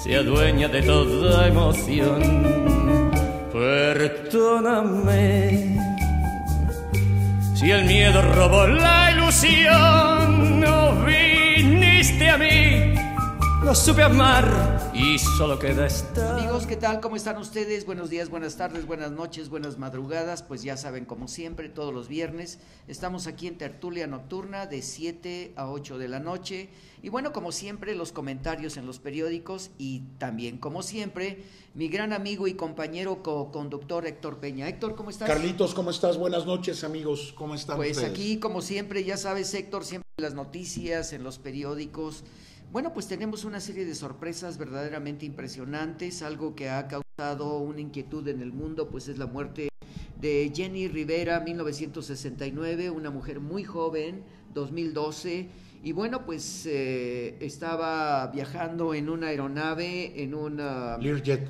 se adueña de toda emoción. Perdóname si el miedo robó la ilusión. No viniste a mí, no supe amar y solo queda estar. Amigos, ¿qué tal? ¿Cómo están ustedes? Buenos días, buenas tardes, buenas noches, buenas madrugadas. Pues ya saben, como siempre, todos los viernes estamos aquí en Tertulia Nocturna de 7 a 8 de la noche. Y bueno, como siempre, los comentarios en los periódicos y también, como siempre, mi gran amigo y compañero co-conductor Héctor Peña. Héctor, ¿cómo estás? Carlitos, ¿cómo estás? Buenas noches, amigos. ¿Cómo están pues ustedes? Aquí, como siempre, ya sabes, Héctor, siempre en las noticias, en los periódicos. Bueno, pues tenemos una serie de sorpresas verdaderamente impresionantes. Algo que ha causado una inquietud en el mundo, pues es la muerte de Jenny Rivera, 1969, una mujer muy joven, 2012. Y bueno, pues estaba viajando en una aeronave, en una... Learjet.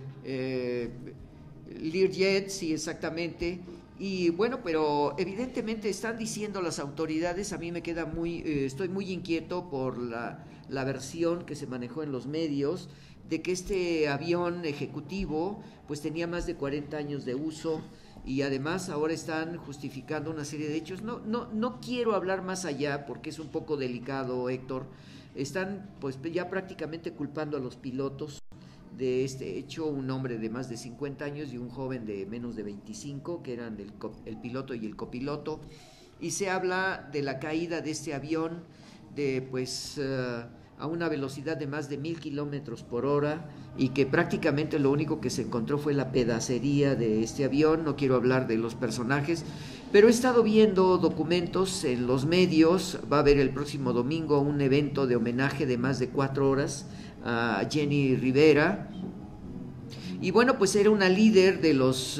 Learjet, sí, exactamente. Y bueno, pero evidentemente están diciendo las autoridades, a mí me queda estoy muy inquieto por la versión que se manejó en los medios, de que este avión ejecutivo pues tenía más de 40 años de uso. Y además ahora están justificando una serie de hechos. No quiero hablar más allá porque es un poco delicado, Héctor. Están pues ya prácticamente culpando a los pilotos de este hecho, un hombre de más de 50 años y un joven de menos de 25, que eran el piloto y el copiloto. Y se habla de la caída de este avión de pues a una velocidad de más de 1000 kilómetros por hora, y que prácticamente lo único que se encontró fue la pedacería de este avión. No quiero hablar de los personajes, pero he estado viendo documentos en los medios. Va a haber el próximo domingo un evento de homenaje de más de 4 horas a Jenny Rivera. Y bueno, pues era una líder de los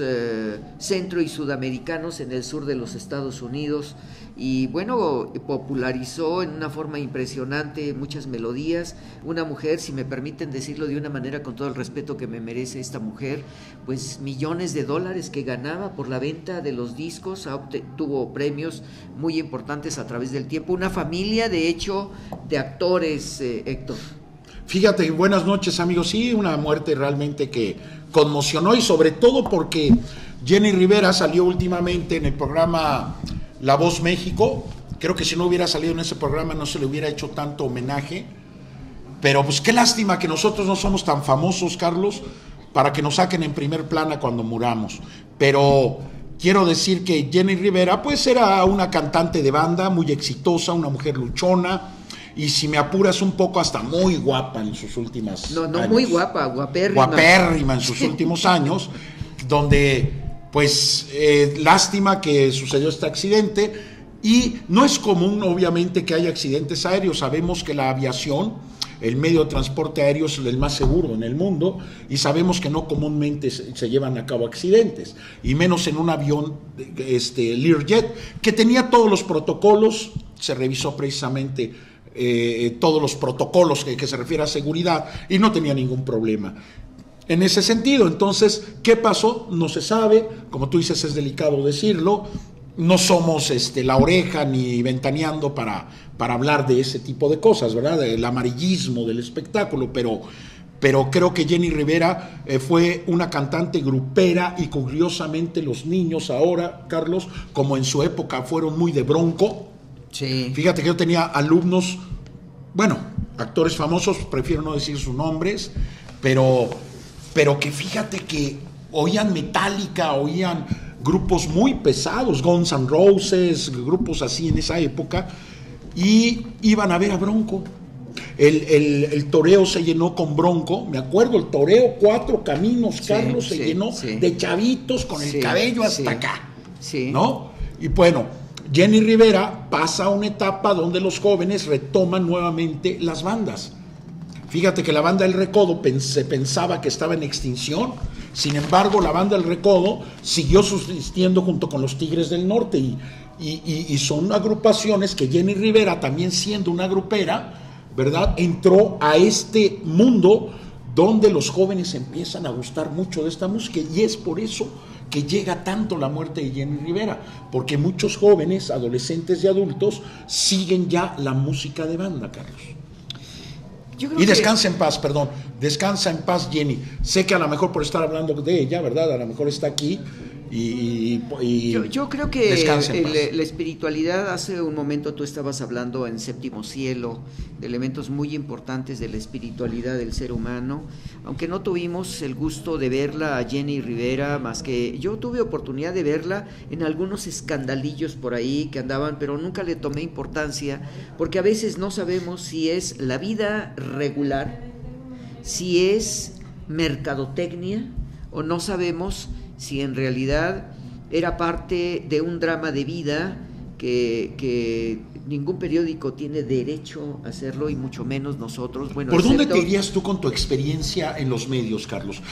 centro y sudamericanos en el sur de los Estados Unidos, y bueno, popularizó en una forma impresionante muchas melodías. Una mujer, si me permiten decirlo de una manera con todo el respeto que me merece esta mujer, pues millones de dólares que ganaba por la venta de los discos, tuvo premios muy importantes a través del tiempo. Una familia, de hecho, de actores, Héctor. Fíjate, buenas noches, amigos. Sí, una muerte realmente que conmocionó, y sobre todo porque Jenny Rivera salió últimamente en el programa La Voz México. Creo que si no hubiera salido en ese programa no se le hubiera hecho tanto homenaje. Pero pues qué lástima que nosotros no somos tan famosos, Carlos, para que nos saquen en primer plana cuando muramos. Pero quiero decir que Jenny Rivera pues era una cantante de banda muy exitosa, una mujer luchona, y si me apuras un poco hasta muy guapa en sus últimas años. Muy guapa, guapérrima. Guapérrima en sus últimos años, donde pues lástima que sucedió este accidente. Y no es común obviamente que haya accidentes aéreos. Sabemos que la aviación, el medio de transporte aéreo, es el más seguro en el mundo, y sabemos que no comúnmente se llevan a cabo accidentes, y menos en un avión Learjet, que tenía todos los protocolos. Se revisó precisamente todos los protocolos que se refiere a seguridad, y no tenía ningún problema en ese sentido. Entonces, ¿qué pasó? No se sabe. Como tú dices, es delicado decirlo. No somos La Oreja ni Ventaneando para hablar de ese tipo de cosas, ¿verdad? Del amarillismo del espectáculo, pero creo que Jenny Rivera fue una cantante grupera, y curiosamente los niños ahora, Carlos, como en su época fueron muy de bronco. Sí. Fíjate que yo tenía alumnos, bueno, actores famosos, prefiero no decir sus nombres, pero que fíjate que oían Metallica, oían grupos muy pesados, Guns N' Roses, grupos así en esa época, y iban a ver a Bronco. El toreo se llenó con Bronco, me acuerdo, el toreo 4 Caminos, Carlos, se llenó de chavitos con el cabello hasta acá, ¿no? Y bueno, Jenny Rivera pasa a una etapa donde los jóvenes retoman nuevamente las bandas. Fíjate que la banda El Recodo se pensaba que estaba en extinción. Sin embargo, la banda El Recodo siguió subsistiendo junto con los Tigres del Norte, y son agrupaciones que Jenny Rivera, también siendo una grupera, ¿verdad?, entró a este mundo donde los jóvenes empiezan a gustar mucho de esta música, y es por eso que llega tanto la muerte de Jenny Rivera, porque muchos jóvenes, adolescentes y adultos siguen ya la música de banda, Carlos. Yo creo Y descansa en paz, perdón. Descansa en paz, Jenny. Sé que a lo mejor por estar hablando de ella, ¿verdad? A lo mejor está aquí. Yo creo que la espiritualidad, hace un momento tú estabas hablando en Séptimo Cielo, de elementos muy importantes de la espiritualidad del ser humano, aunque no tuvimos el gusto de verla a Jenny Rivera, más que yo tuve oportunidad de verla en algunos escandalillos por ahí que andaban, pero nunca le tomé importancia, porque a veces no sabemos si es la vida regular, si es mercadotecnia, o no sabemos si en realidad era parte de un drama de vida que ningún periódico tiene derecho a hacerlo, y mucho menos nosotros. Bueno, ¿por dónde te irías tú con tu experiencia en los medios, Carlos?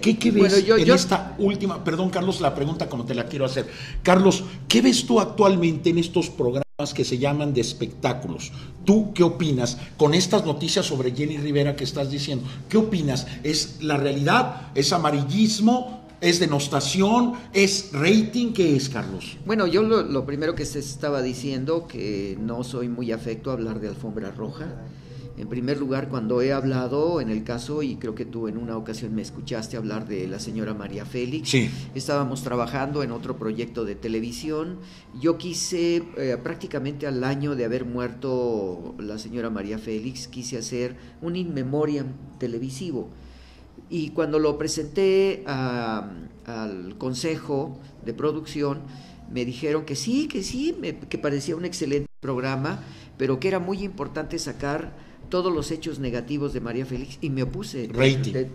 ¿Qué ves esta última? Perdón, Carlos, la pregunta como te la quiero hacer. Carlos, ¿qué ves tú actualmente en estos programas que se llaman de espectáculos? ¿Tú qué opinas con estas noticias sobre Jenny Rivera que estás diciendo? ¿Qué opinas? ¿Es la realidad? ¿Es amarillismo? ¿Es denostación? ¿Es rating? ¿Qué es, Carlos? Bueno, yo lo primero que se estaba diciendo, que no soy muy afecto a hablar de alfombra roja. En primer lugar, cuando he hablado en el caso, y creo que tú en una ocasión me escuchaste hablar de la señora María Félix, sí. Estábamos trabajando en otro proyecto de televisión. Yo quise, prácticamente al año de haber muerto la señora María Félix, quise hacer un in memoriam televisivo. Y cuando lo presenté al consejo de producción, me dijeron que sí, que parecía un excelente programa, pero que era muy importante sacar todos los hechos negativos de María Félix, y me opuse. Rating.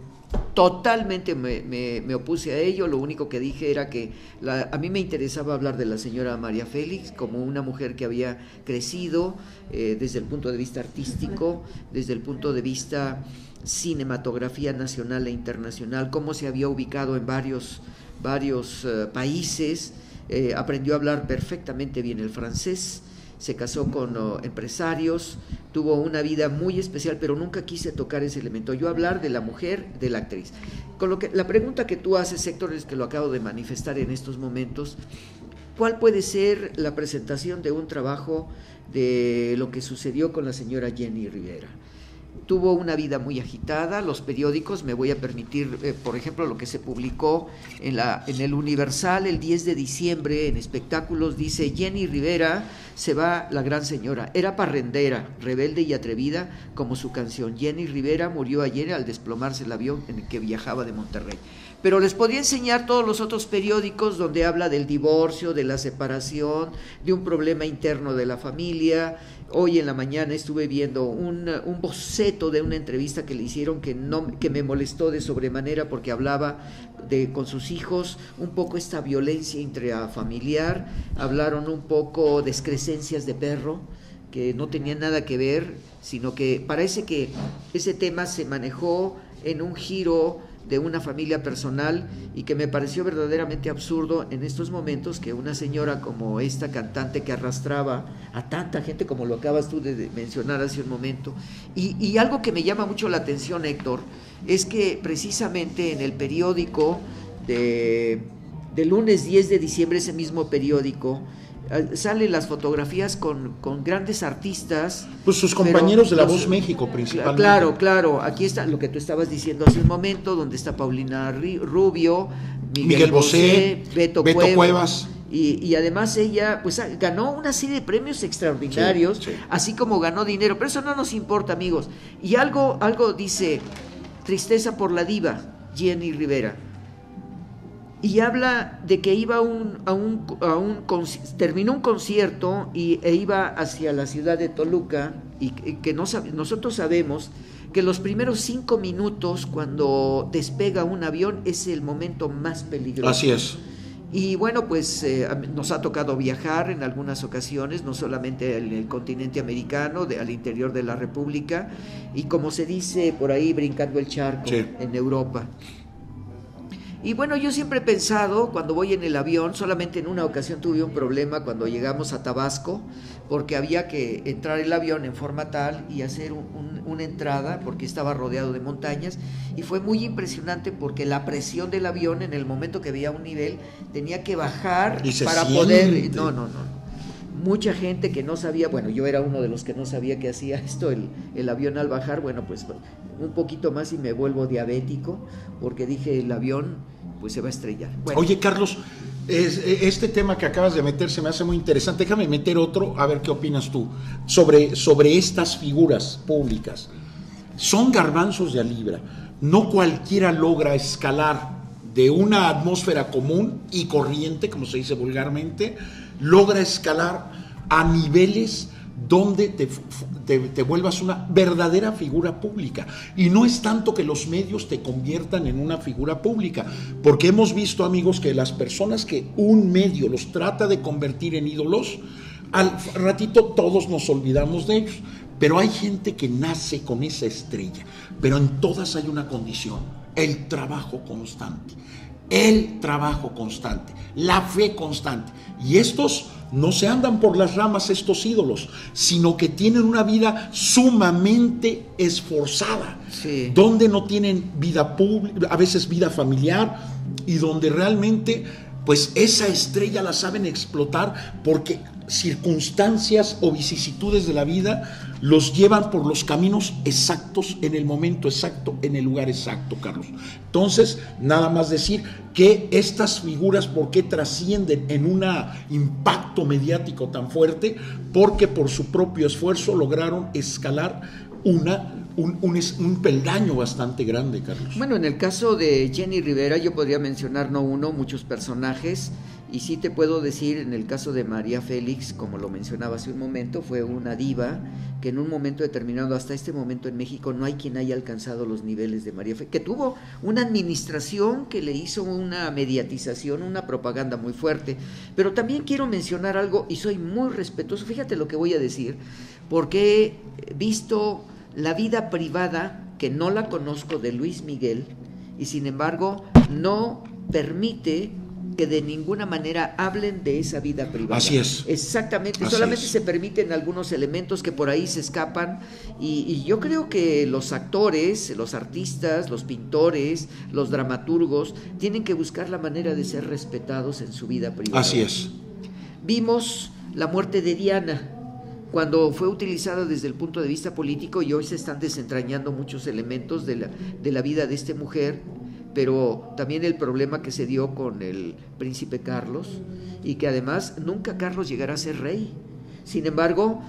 Totalmente me opuse a ello. Lo único que dije era que a mí me interesaba hablar de la señora María Félix como una mujer que había crecido desde el punto de vista artístico, desde el punto de vista cinematografía nacional e internacional, cómo se había ubicado en varios países, aprendió a hablar perfectamente bien el francés, se casó con empresarios, tuvo una vida muy especial, pero nunca quise tocar ese elemento. Yo hablar de la mujer, de la actriz. Con lo que la pregunta que tú haces, Héctor, es que lo acabo de manifestar en estos momentos. ¿Cuál puede ser la presentación de un trabajo de lo que sucedió con la señora Jenny Rivera? Tuvo una vida muy agitada. Los periódicos, me voy a permitir, por ejemplo, lo que se publicó en el Universal el 10 de diciembre en espectáculos, dice: Jenny Rivera se va la gran señora, era parrandera, rebelde y atrevida como su canción. Jenny Rivera murió ayer al desplomarse el avión en el que viajaba de Monterrey. Pero les podía enseñar todos los otros periódicos donde habla del divorcio, de la separación, de un problema interno de la familia. Hoy en la mañana estuve viendo un boceto de una entrevista que le hicieron que me molestó de sobremanera, porque hablaba con sus hijos un poco esta violencia intrafamiliar, hablaron un poco de excrescencias de perro que no tenían nada que ver, sino que parece que ese tema se manejó en un giro de una familia personal, y que me pareció verdaderamente absurdo en estos momentos que una señora como esta cantante, que arrastraba a tanta gente como lo acabas tú de mencionar hace un momento, y algo que me llama mucho la atención, Héctor, es que precisamente en el periódico de lunes 10 de diciembre, ese mismo periódico, salen las fotografías con grandes artistas. Pues sus compañeros de La Voz México, principalmente. Claro, aquí está lo que tú estabas diciendo hace un momento, donde está Paulina Rubio, Miguel Bosé, Beto Cuevas. Y además ella pues ganó una serie de premios extraordinarios, sí. Así como ganó dinero, pero eso no nos importa, amigos. Y algo dice: tristeza por la diva Jenny Rivera. Y habla de que iba terminó un concierto e iba hacia la ciudad de Toluca, y que nosotros sabemos que los primeros 5 minutos cuando despega un avión es el momento más peligroso. Así es. Y bueno, pues nos ha tocado viajar en algunas ocasiones, no solamente en el continente americano, al interior de la República, y como se dice por ahí, brincando el charco, sí, en Europa. Y bueno, yo siempre he pensado, cuando voy en el avión, solamente en una ocasión tuve un problema cuando llegamos a Tabasco, porque había que entrar el avión en forma tal y hacer una entrada, porque estaba rodeado de montañas, y fue muy impresionante porque la presión del avión, en el momento que veía un nivel, tenía que bajar para poder... No. mucha gente que no sabía, bueno, yo era uno de los que no sabía que hacía esto, el avión al bajar, bueno, pues un poquito más y me vuelvo diabético, porque dije, el avión pues se va a estrellar. Bueno. Oye, Carlos, este tema que acabas de meter se me hace muy interesante. Déjame meter otro, a ver qué opinas tú, sobre estas figuras públicas. Son garbanzos de a libra. No cualquiera logra escalar de una atmósfera común y corriente, como se dice vulgarmente, logra escalar a niveles donde te vuelvas una verdadera figura pública. Y no es tanto que los medios te conviertan en una figura pública, porque hemos visto, amigos, que las personas que un medio los trata de convertir en ídolos, al ratito todos nos olvidamos de ellos. Pero hay gente que nace con esa estrella, pero en todas hay una condición: el trabajo constante. El trabajo constante, la fe constante. Y estos no se andan por las ramas, estos ídolos, sino que tienen una vida sumamente esforzada, sí, donde no tienen vida pública, a veces vida familiar, y donde realmente pues esa estrella la saben explotar, porque circunstancias o vicisitudes de la vida los llevan por los caminos exactos, en el momento exacto, en el lugar exacto, Carlos. Entonces, nada más decir que estas figuras, ¿por qué trascienden en un impacto mediático tan fuerte? Porque por su propio esfuerzo lograron escalar un peldaño bastante grande, Carlos. Bueno, en el caso de Jenny Rivera yo podría mencionar no uno, muchos personajes, y sí te puedo decir, en el caso de María Félix, como lo mencionaba hace un momento, fue una diva que en un momento determinado, hasta este momento en México, no hay quien haya alcanzado los niveles de María Félix, que tuvo una administración que le hizo una mediatización, una propaganda muy fuerte. Pero también quiero mencionar algo, y soy muy respetuoso, fíjate lo que voy a decir, porque he visto la vida privada, que no la conozco, de Luis Miguel, y sin embargo no permite que de ninguna manera hablen de esa vida privada. Así es. Exactamente, Así solamente es. se permiten algunos elementos que por ahí se escapan, y yo creo que los actores, los artistas, los pintores, los dramaturgos tienen que buscar la manera de ser respetados en su vida privada. Así es. Vimos la muerte de Diana, cuando fue utilizada desde el punto de vista político, y hoy se están desentrañando muchos elementos de la vida de esta mujer, pero también el problema que se dio con el príncipe Carlos, y que además nunca Carlos llegará a ser rey. Sin embargo,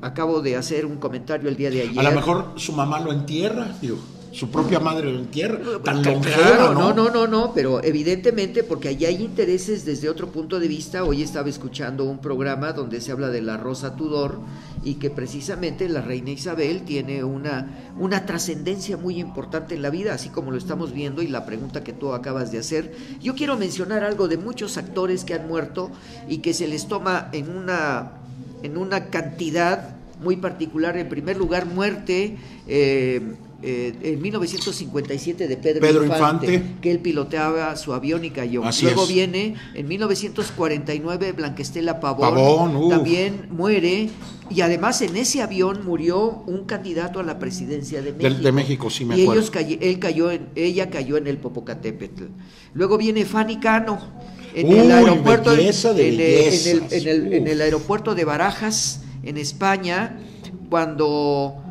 acabo de hacer un comentario el día de ayer. A lo mejor su mamá lo entierra, digo, su propia madre lo entierra, tan longeva, claro, no, pero evidentemente, porque allí hay intereses desde otro punto de vista. Hoy estaba escuchando un programa donde se habla de la Rosa Tudor, y que precisamente la reina Isabel tiene una trascendencia muy importante en la vida, así como lo estamos viendo, y la pregunta que tú acabas de hacer. Yo quiero mencionar algo de muchos actores que han muerto y que se les toma en una cantidad muy particular. En primer lugar, muerte en 1957 de Pedro Infante, que él piloteaba su avión y cayó. Así Luego es. Viene en 1949 Blanquestela Pavón, también muere, y además en ese avión murió un candidato a la presidencia de México. De México, sí me acuerdo. Ella cayó en el Popocatépetl. Luego viene Fanny Cano en Uy, el aeropuerto en el aeropuerto de Barajas, en España, cuando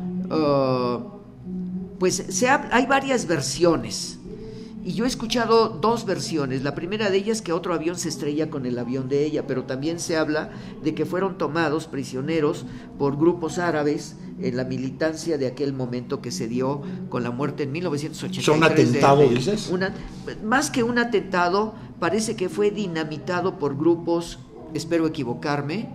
hay varias versiones, y yo he escuchado dos versiones. La primera de ellas, que otro avión se estrella con el avión de ella, pero también se habla de que fueron tomados prisioneros por grupos árabes en la militancia de aquel momento que se dio con la muerte en 1983. ¿Son un atentado, dices? Más que un atentado, parece que fue dinamitado por grupos, espero equivocarme,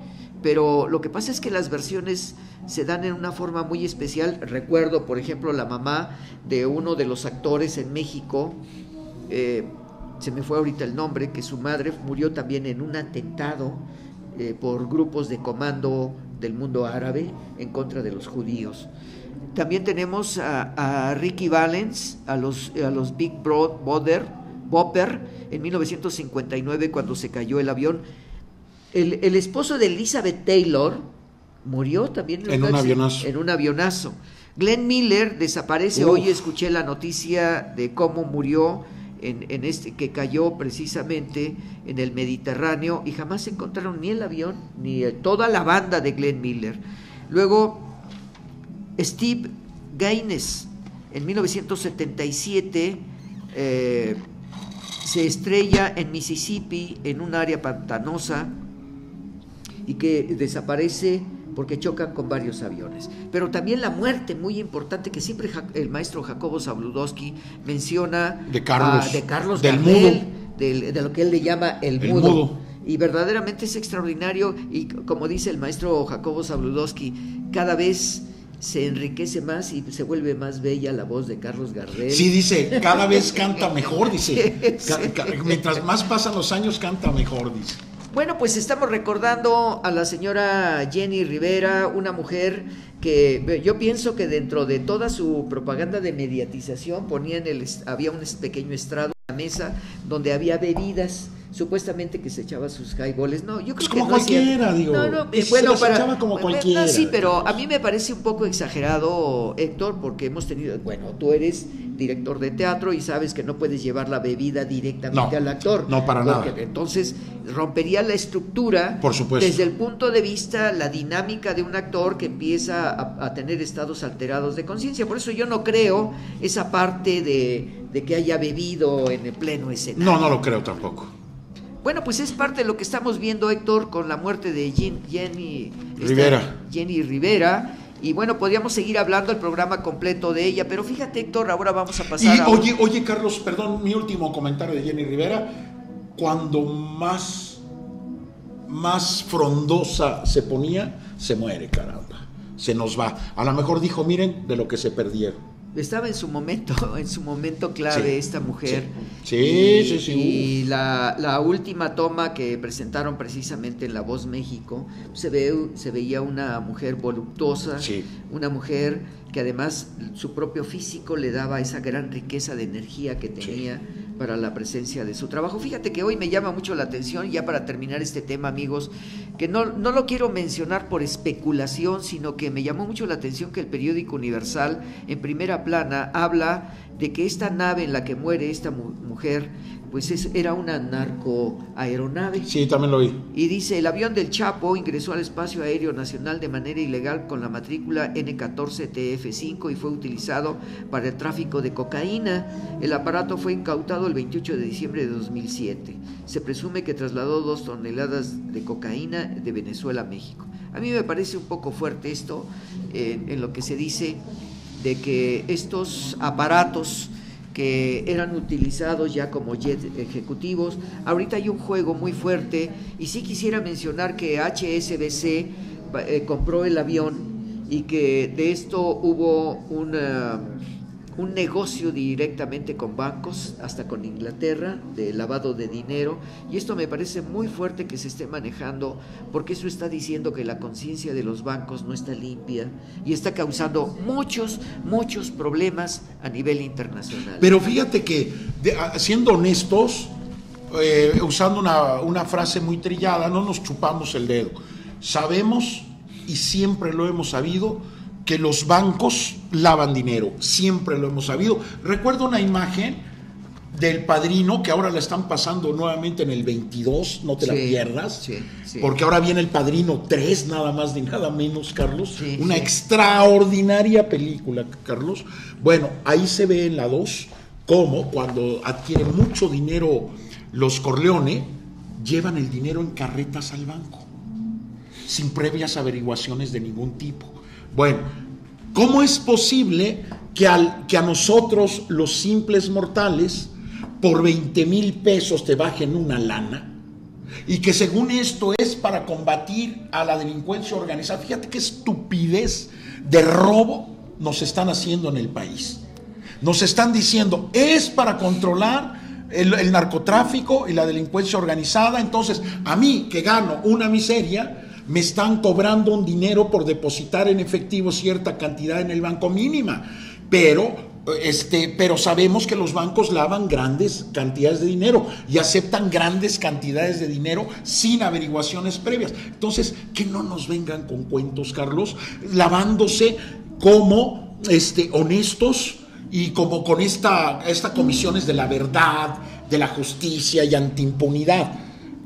pero lo que pasa es que las versiones se dan en una forma muy especial. Recuerdo, por ejemplo, la mamá de uno de los actores en México, se me fue ahorita el nombre, que su madre murió también en un atentado por grupos de comando del mundo árabe en contra de los judíos. También tenemos a Ricky Valens, a los Big Bopper, en 1959, cuando se cayó el avión. El esposo de Elizabeth Taylor murió también en un avionazo. Glenn Miller desaparece. Hoy escuché la noticia de cómo murió en este que cayó precisamente en el Mediterráneo y jamás encontraron ni el avión ni toda la banda de Glenn Miller. Luego Steve Gaines en 1977 se estrella en Mississippi en un área pantanosa y que desaparece porque chocan con varios aviones. Pero también la muerte muy importante que siempre el maestro Jacobo Zabludowski menciona de Carlos del Gardel, mudo, de lo que él le llama el mudo. Y verdaderamente es extraordinario y como dice el maestro Jacobo Zabludowski, cada vez se enriquece más y se vuelve más bella la voz de Carlos Gardel. Sí, dice, cada vez canta mejor, dice. Sí. Mientras más pasan los años, canta mejor, dice. Bueno, pues estamos recordando a la señora Jenny Rivera, una mujer que yo pienso que dentro de toda su propaganda de mediatización había un pequeño estrado en la mesa donde había bebidas, supuestamente que se echaba sus highballs. No, yo creo pues que como no cualquiera, digo. No, bueno, se echaba como cualquiera. No, sí, pero a mí me parece un poco exagerado, Héctor, porque hemos tenido, bueno, tú eres director de teatro y sabes que no puedes llevar la bebida directamente al actor. No, para nada. Entonces rompería la estructura, por supuesto, desde el punto de vista, la dinámica de un actor que empieza a tener estados alterados de conciencia. Por eso yo no creo esa parte de que haya bebido en el pleno escenario. No lo creo tampoco. Bueno, pues es parte de lo que estamos viendo, Héctor, con la muerte de Jenny Rivera. Y bueno, podríamos seguir hablando el programa completo de ella, pero fíjate, Héctor, ahora vamos a pasar Oye, Carlos, perdón, mi último comentario de Jenny Rivera. Cuando más frondosa se ponía, se muere, caramba. Se nos va. A lo mejor dijo, miren, de lo que se perdieron. Estaba en su momento clave, sí, esta mujer. Sí. Y la última toma que presentaron precisamente en La Voz México, se veía una mujer voluptuosa, sí, una mujer que además su propio físico le daba esa gran riqueza de energía que tenía, sí, para la presencia de su trabajo. Fíjate que hoy me llama mucho la atención, ya para terminar este tema, amigos, que no lo quiero mencionar por especulación, sino que me llamó mucho la atención que el periódico Universal, en primera plana, habla de que esta nave en la que muere esta mujer, pues era una narcoaeronave. Sí, también lo vi. Y dice, el avión del Chapo ingresó al espacio aéreo nacional de manera ilegal con la matrícula N14TF5 y fue utilizado para el tráfico de cocaína. El aparato fue incautado el 28 de diciembre de 2007. Se presume que trasladó 2 toneladas de cocaína de Venezuela a México. A mí me parece un poco fuerte esto, en lo que se dice de que estos aparatos que eran utilizados ya como jet ejecutivos, ahorita hay un juego muy fuerte, y sí quisiera mencionar que HSBC compró el avión y que de esto hubo un negocio directamente con bancos, hasta con Inglaterra, de lavado de dinero, y esto me parece muy fuerte que se esté manejando, porque eso está diciendo que la conciencia de los bancos no está limpia y está causando muchos problemas a nivel internacional. Pero fíjate que, siendo honestos, usando una frase muy trillada, no nos chupamos el dedo. Sabemos, y siempre lo hemos sabido, que los bancos lavan dinero, siempre lo hemos sabido. Recuerdo una imagen del Padrino, que ahora la están pasando nuevamente en el 22, no te la pierdas, porque ahora viene el Padrino 3, nada más ni nada menos, Carlos, una extraordinaria película, Carlos. Bueno, ahí se ve en la 2 cómo cuando adquieren mucho dinero los Corleone, llevan el dinero en carretas al banco, sin previas averiguaciones de ningún tipo. Bueno, ¿cómo es posible que a nosotros, los simples mortales, por 20,000 pesos te bajen una lana? Y que según esto es para combatir a la delincuencia organizada. Fíjate qué estupidez de robo nos están haciendo en el país. Nos están diciendo, es para controlar el narcotráfico y la delincuencia organizada. Entonces, a mí que gano una miseria, me están cobrando un dinero por depositar en efectivo cierta cantidad en el banco mínima, pero sabemos que los bancos lavan grandes cantidades de dinero y aceptan grandes cantidades de dinero sin averiguaciones previas. Entonces, que no nos vengan con cuentos, Carlos, lavándose como honestos y como con esta comisiones de la verdad, de la justicia y antiimpunidad.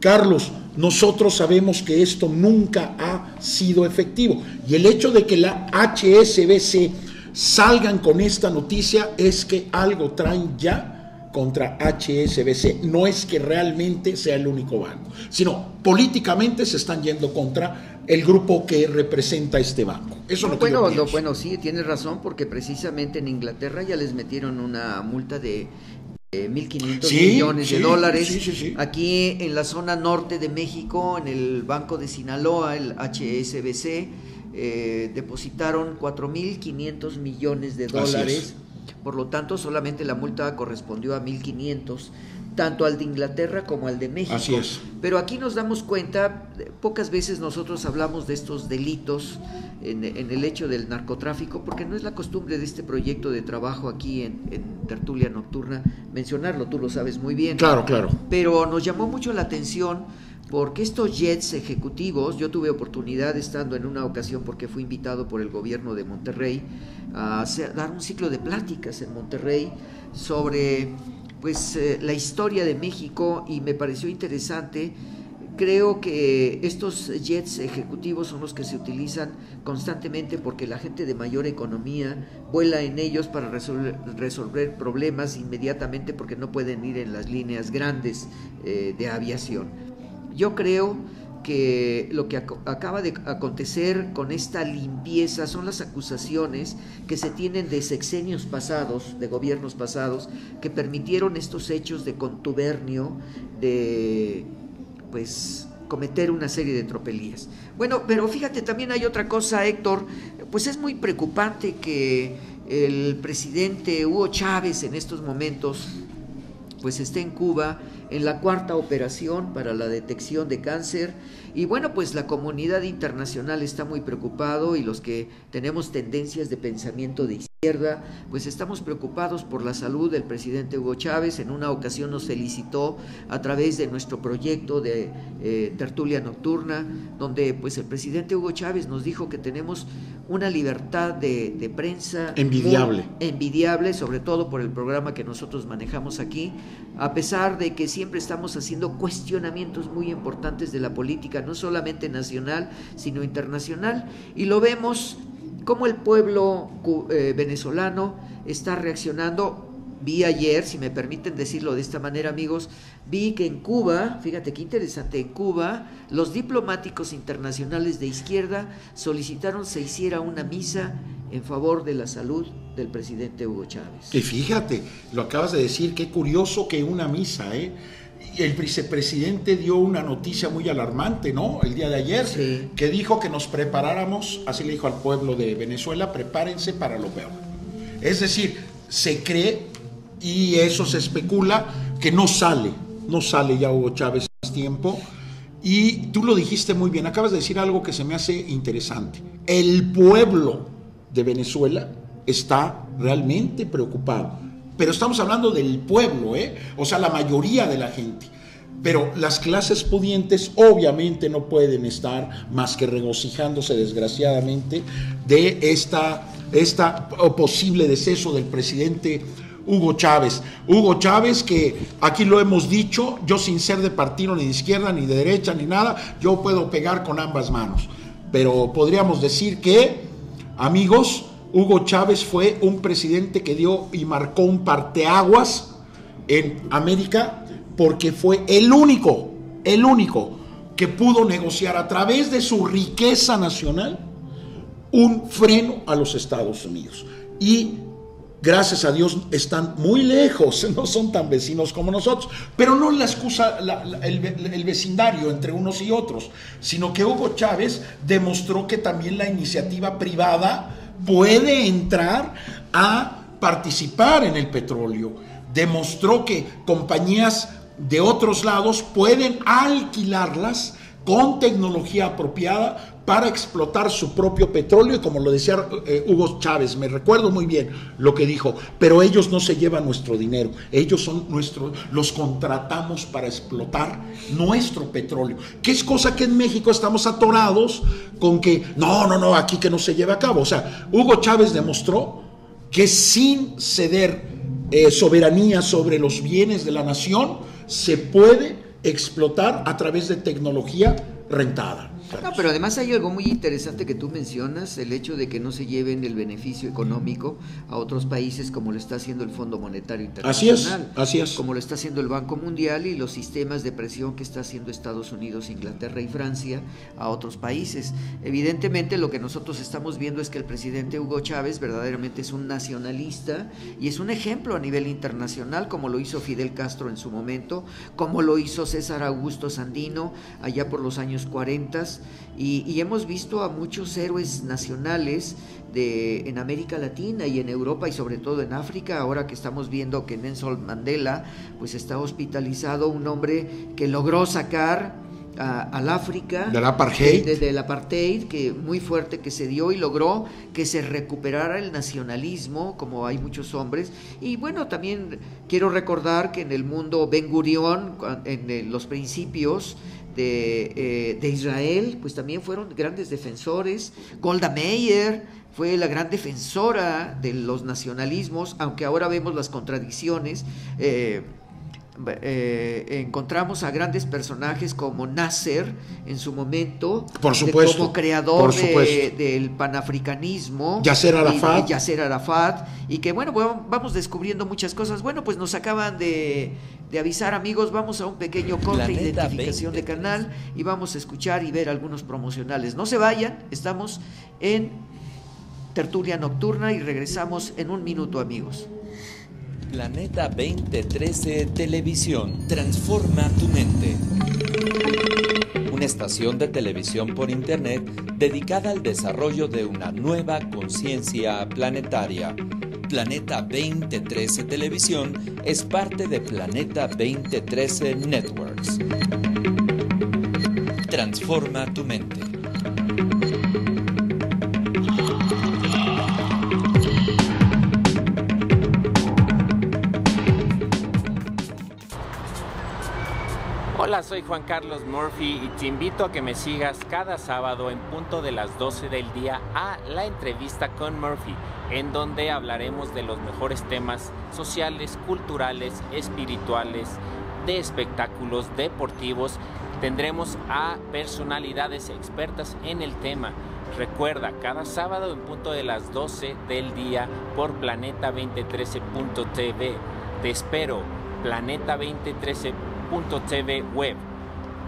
Carlos, nosotros sabemos que esto nunca ha sido efectivo, y el hecho de que la HSBC salgan con esta noticia es que algo traen ya contra HSBC. No es que realmente sea el único banco, sino políticamente se están yendo contra el grupo que representa este banco. Eso no, bueno, sí, tienes razón, porque precisamente en Inglaterra ya les metieron una multa de 1.500 millones de dólares. Sí. Aquí en la zona norte de México, en el Banco de Sinaloa, el HSBC, depositaron 4.500 millones de dólares. Por lo tanto, solamente la multa correspondió a 1.500, tanto al de Inglaterra como al de México. Así es. Pero aquí nos damos cuenta, pocas veces nosotros hablamos de estos delitos en el hecho del narcotráfico, porque no es la costumbre de este proyecto de trabajo aquí en Tertulia Nocturna mencionarlo, tú lo sabes muy bien. Claro. Pero nos llamó mucho la atención porque estos jets ejecutivos, yo tuve oportunidad estando en una ocasión, porque fui invitado por el gobierno de Monterrey a dar un ciclo de pláticas en Monterrey sobre la historia de México, y me pareció interesante. Creo que estos jets ejecutivos son los que se utilizan constantemente porque la gente de mayor economía vuela en ellos para resolver problemas inmediatamente, porque no pueden ir en las líneas grandes de aviación. Yo creo que lo que acaba de acontecer con esta limpieza son las acusaciones que se tienen de sexenios pasados, de gobiernos pasados, que permitieron estos hechos de contubernio, de cometer una serie de tropelías. Bueno, pero fíjate, también hay otra cosa, Héctor, pues es muy preocupante que el presidente Hugo Chávez en estos momentos pues esté en Cuba en la 4ª operación para la detección de cáncer, y bueno, pues la comunidad internacional está muy preocupado, y los que tenemos tendencias de pensamiento de izquierda, pues estamos preocupados por la salud del presidente Hugo Chávez. En una ocasión nos felicitó a través de nuestro proyecto de Tertulia Nocturna, donde pues el presidente Hugo Chávez nos dijo que tenemos una libertad de prensa envidiable, sobre todo por el programa que nosotros manejamos aquí, a pesar de que siempre estamos haciendo cuestionamientos muy importantes de la política, no solamente nacional, sino internacional, y lo vemos como el pueblo venezolano está reaccionando. Vi ayer, si me permiten decirlo de esta manera, amigos, vi que en Cuba, fíjate qué interesante, en Cuba los diplomáticos internacionales de izquierda solicitaron se hiciera una misa en favor de la salud del presidente Hugo Chávez. Que fíjate, lo acabas de decir, qué curioso que una misa, El vicepresidente dio una noticia muy alarmante, ¿no? El día de ayer, sí, que dijo que nos preparáramos, así le dijo al pueblo de Venezuela, prepárense para lo peor. Es decir, se cree, y eso se especula, que no sale ya Hugo Chávez más tiempo. Y tú lo dijiste muy bien, acabas de decir algo que se me hace interesante. El pueblo de Venezuela está realmente preocupado, pero estamos hablando del pueblo, o sea, la mayoría de la gente. Pero las clases pudientes obviamente no pueden estar más que regocijándose, desgraciadamente, de esta posible deceso del presidente Hugo Chávez. Hugo Chávez, que aquí lo hemos dicho, yo sin ser de partido ni de izquierda, ni de derecha, ni nada, yo puedo pegar con ambas manos. Pero podríamos decir que, amigos, Hugo Chávez fue un presidente que dio y marcó un parteaguas en América, porque fue el único que pudo negociar a través de su riqueza nacional un freno a los Estados Unidos. Y gracias a Dios están muy lejos, no son tan vecinos como nosotros, pero no la excusa el vecindario entre unos y otros, sino que Hugo Chávez demostró que también la iniciativa privada puede entrar a participar en el petróleo. Demostró que compañías de otros lados pueden alquilarlas con tecnología apropiada para explotar su propio petróleo, y como lo decía Hugo Chávez, me recuerdo muy bien lo que dijo, pero ellos no se llevan nuestro dinero, ellos son nuestros, los contratamos para explotar nuestro petróleo, que es cosa que en México estamos atorados con que no, aquí que no se lleve a cabo. O sea, Hugo Chávez demostró que sin ceder soberanía sobre los bienes de la nación se puede explotar a través de tecnología rentada. No, pero además hay algo muy interesante que tú mencionas, el hecho de que no se lleven el beneficio económico a otros países como lo está haciendo el Fondo Monetario Internacional. Así es. Como lo está haciendo el Banco Mundial y los sistemas de presión que está haciendo Estados Unidos, Inglaterra y Francia a otros países. Evidentemente lo que nosotros estamos viendo es que el presidente Hugo Chávez verdaderamente es un nacionalista y es un ejemplo a nivel internacional, como lo hizo Fidel Castro en su momento, como lo hizo César Augusto Sandino allá por los años 40. Y hemos visto a muchos héroes nacionales en América Latina y en Europa y sobre todo en África, ahora que estamos viendo que Nelson Mandela pues está hospitalizado, un hombre que logró sacar al África del apartheid, del apartheid, que muy fuerte que se dio y logró que se recuperara el nacionalismo, como hay muchos hombres. Y bueno, también quiero recordar que en el mundo Ben Gurión, en los principios de Israel, pues también fueron grandes defensores. Golda Meir fue la gran defensora de los nacionalismos, aunque ahora vemos las contradicciones. Encontramos a grandes personajes como Nasser en su momento, por supuesto, como creador del panafricanismo, Yasser Arafat, y que bueno, vamos descubriendo muchas cosas. Bueno, pues nos acaban de avisar, amigos, vamos a un pequeño corte de identificación de canal y vamos a escuchar y ver algunos promocionales. No se vayan, estamos en Tertulia Nocturna y regresamos en un minuto, amigos. Planeta 2013 Televisión, transforma tu mente. Una estación de televisión por internet dedicada al desarrollo de una nueva conciencia planetaria. Planeta 2013 Televisión es parte de Planeta 2013 Networks. Transforma tu mente. Hola, soy Juan Carlos Murphy y te invito a que me sigas cada sábado en punto de las 12 del día a La Entrevista con Murphy, en donde hablaremos de los mejores temas sociales, culturales, espirituales, de espectáculos deportivos. Tendremos a personalidades expertas en el tema. Recuerda, cada sábado en punto de las 12 del día por planeta2013.tv. Te espero, planeta2013.tv web,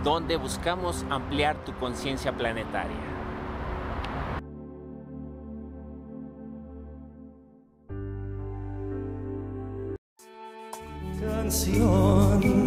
donde buscamos ampliar tu conciencia planetaria. Canción.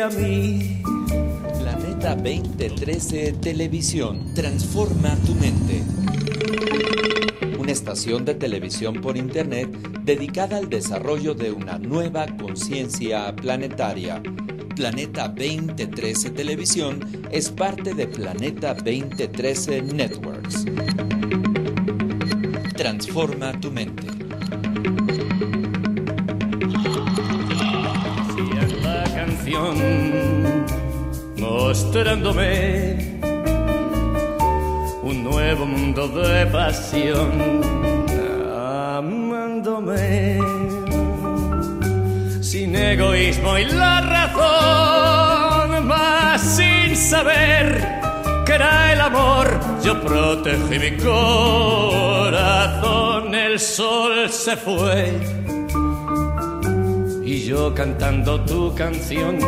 A mí. Planeta 2013 Televisión, transforma tu mente. Una estación de televisión por internet dedicada al desarrollo de una nueva conciencia planetaria. Planeta 2013 Televisión es parte de Planeta 2013 Networks. Transforma tu mente. Mostrándome un nuevo mundo de pasión, amándome sin egoísmo y la razón, mas sin saber que era el amor. Yo protegí mi corazón, el el sol se fue y yo cantando tu canción,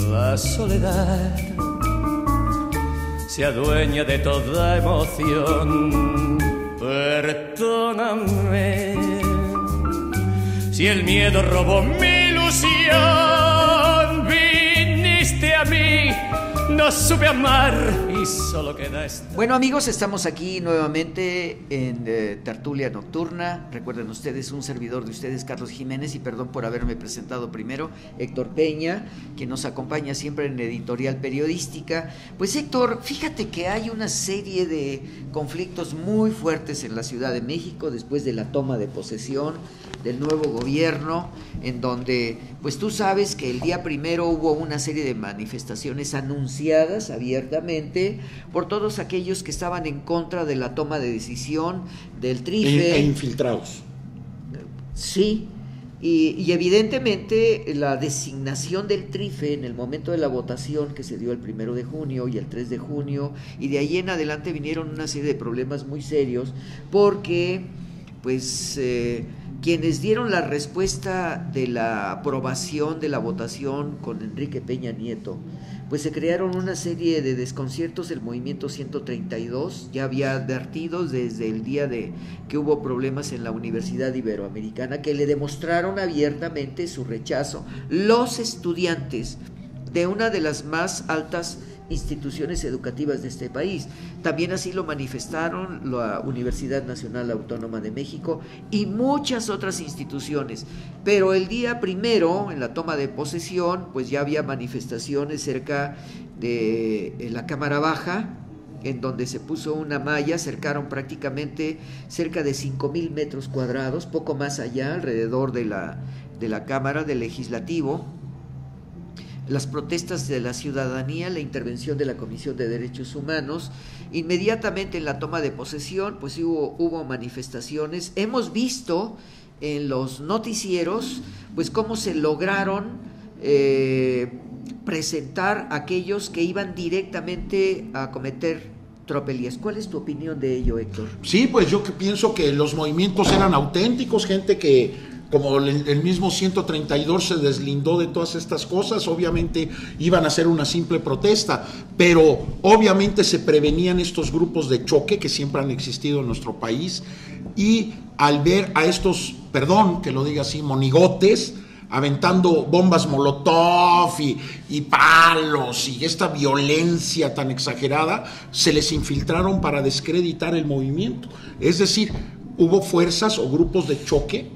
la soledad se adueña de toda emoción. Perdóname si el miedo robó mi ilusión. Viniste a mí, no supe amar y solo queda esta. Bueno, amigos, estamos aquí nuevamente en Tertulia Nocturna. Recuerden ustedes, un servidor de ustedes, Carlos Jiménez, y perdón por haberme presentado primero, Héctor Peña, quien nos acompaña siempre en Editorial Periodística. Pues Héctor, fíjate que hay una serie de conflictos muy fuertes en la Ciudad de México después de la toma de posesión del nuevo gobierno, en donde, pues tú sabes que el día primero hubo una serie de manifestaciones anunciadas abiertamente por todos aquellos que estaban en contra de la toma de decisión del TRIFE. E infiltrados. Sí, y evidentemente la designación del TRIFE en el momento de la votación que se dio el 1 de junio y el 3 de junio, y de ahí en adelante vinieron una serie de problemas muy serios, porque pues quienes dieron la respuesta de la aprobación de la votación con Enrique Peña Nieto, pues se crearon una serie de desconciertos. El movimiento 132 ya había advertido desde el día de que hubo problemas en la Universidad Iberoamericana, que le demostraron abiertamente su rechazo. Los estudiantes de una de las más altas instituciones educativas de este país, también así lo manifestaron la Universidad Nacional Autónoma de México y muchas otras instituciones. Pero el día primero, en la toma de posesión, pues ya había manifestaciones cerca de la Cámara Baja, en donde se puso una malla, cercaron prácticamente cerca de 5,000 metros cuadrados, poco más allá, alrededor de la Cámara del Legislativo. Las protestas de la ciudadanía, la intervención de la Comisión de Derechos Humanos. Inmediatamente en la toma de posesión, pues hubo manifestaciones. Hemos visto en los noticieros, pues cómo se lograron presentar aquellos que iban directamente a cometer tropelías. ¿Cuál es tu opinión de ello, Héctor? Sí, pues yo que pienso que los movimientos eran auténticos, gente que, como el mismo 132 se deslindó de todas estas cosas, obviamente iban a hacer una simple protesta, pero obviamente se prevenían estos grupos de choque que siempre han existido en nuestro país, y al ver a estos, perdón que lo diga así, monigotes, aventando bombas molotov y palos y esta violencia tan exagerada, se les infiltraron para descreditar el movimiento. Es decir, hubo fuerzas o grupos de choque,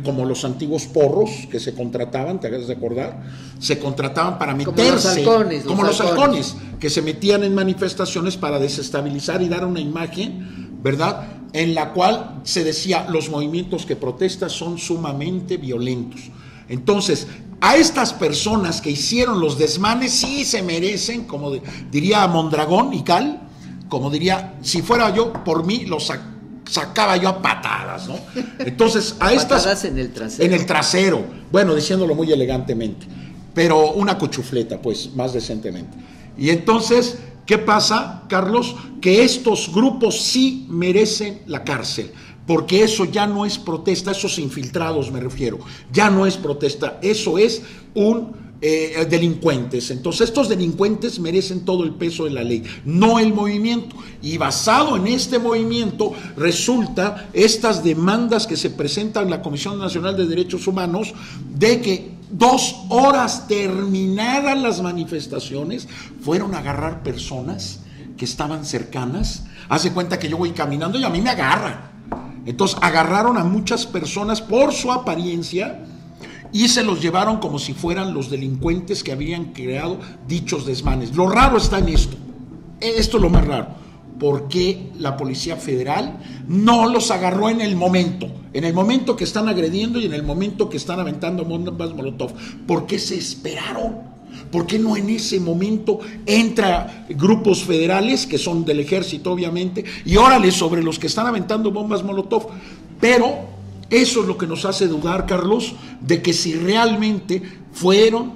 como los antiguos porros que se contrataban, te hagas de acordar, se contrataban para meterse, como los halcones, que se metían en manifestaciones para desestabilizar y dar una imagen, ¿verdad?, en la cual se decía, los movimientos que protestan son sumamente violentos. Entonces, a estas personas que hicieron los desmanes sí se merecen, como diría Mondragón y Cal, como diría, si fuera yo, por mí los sacaba yo a patadas, ¿no? Entonces, a estas... Patadas en el trasero. En el trasero, bueno, diciéndolo muy elegantemente, pero una cuchufleta, pues, más decentemente. Y entonces, ¿qué pasa, Carlos? Que estos grupos sí merecen la cárcel, porque eso ya no es protesta, esos infiltrados me refiero, ya no es protesta, eso es delincuentes. Entonces estos delincuentes merecen todo el peso de la ley, no el movimiento, y basado en este movimiento resulta estas demandas que se presentan en la Comisión Nacional de Derechos Humanos de que 2 horas terminadas las manifestaciones fueron a agarrar personas que estaban cercanas. Haz de cuenta que yo voy caminando y a mí me agarra. Entonces agarraron a muchas personas por su apariencia y se los llevaron como si fueran los delincuentes que habían creado dichos desmanes. Lo raro está en esto es lo más raro, ¿por qué la Policía Federal no los agarró en el momento que están agrediendo y en el momento que están aventando bombas molotov? ¿Por qué se esperaron? ¿Por qué no en ese momento entra grupos federales que son del ejército obviamente y órale sobre los que están aventando bombas molotov? Pero eso es lo que nos hace dudar, Carlos, de que si realmente fueron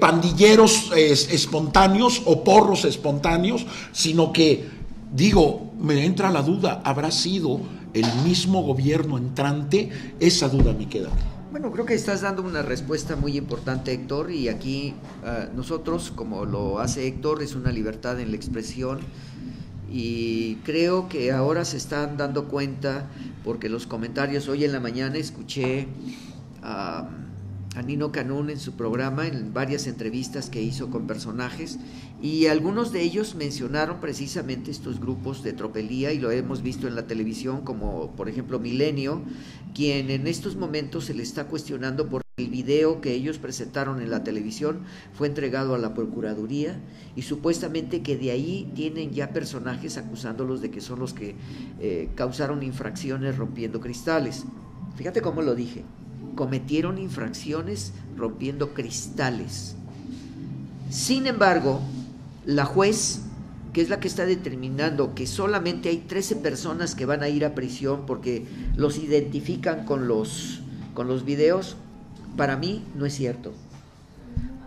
pandilleros espontáneos o porros espontáneos, sino que digo, me entra la duda, ¿habrá sido el mismo gobierno entrante? Esa duda me queda. Bueno, creo que estás dando una respuesta muy importante, Héctor, y aquí nosotros, como lo hace Héctor, es una libertad en la expresión, y creo que ahora se están dando cuenta, porque los comentarios, hoy en la mañana escuché a Nino Canún en su programa, en varias entrevistas que hizo con personajes, y algunos de ellos mencionaron precisamente estos grupos de tropelía, y lo hemos visto en la televisión, como por ejemplo Milenio, quien en estos momentos se le está cuestionando por el video que ellos presentaron en la televisión, fue entregado a la Procuraduría, y supuestamente que de ahí tienen ya personajes acusándolos de que son los que causaron infracciones rompiendo cristales. Fíjate cómo lo dije, cometieron infracciones rompiendo cristales. Sin embargo, la juez, que es la que está determinando que solamente hay 13 personas que van a ir a prisión porque los identifican con los videos, para mí no es cierto.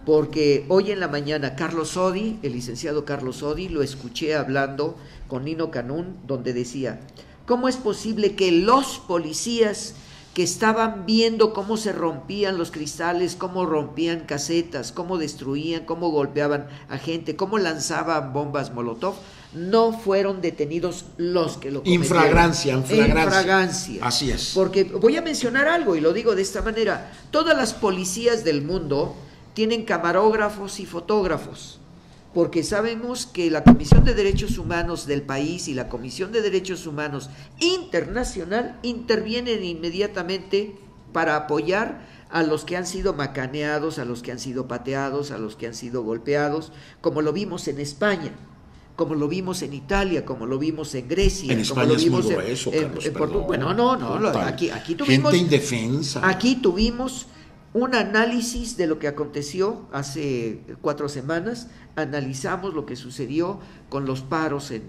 Porque hoy en la mañana Carlos Sodi, el licenciado Carlos Sodi, lo escuché hablando con Nino Canún, donde decía, ¿cómo es posible que los policías que estaban viendo cómo se rompían los cristales, cómo rompían casetas, cómo destruían, cómo golpeaban a gente, cómo lanzaban bombas Molotov, no fueron detenidos los que lo cometieron? En flagrancia. Así es. Porque voy a mencionar algo, y lo digo de esta manera, todas las policías del mundo tienen camarógrafos y fotógrafos, porque sabemos que la Comisión de Derechos Humanos del país y la Comisión de Derechos Humanos Internacional intervienen inmediatamente para apoyar a los que han sido macaneados, a los que han sido pateados, a los que han sido golpeados, como lo vimos en España, como lo vimos en Italia, como lo vimos en Grecia, en como España lo vimos es muy grueso, Carlos, en Portugal. Bueno, no, aquí tuvimos gente indefensa. Aquí tuvimos un análisis de lo que aconteció hace 4 semanas, analizamos lo que sucedió con los paros en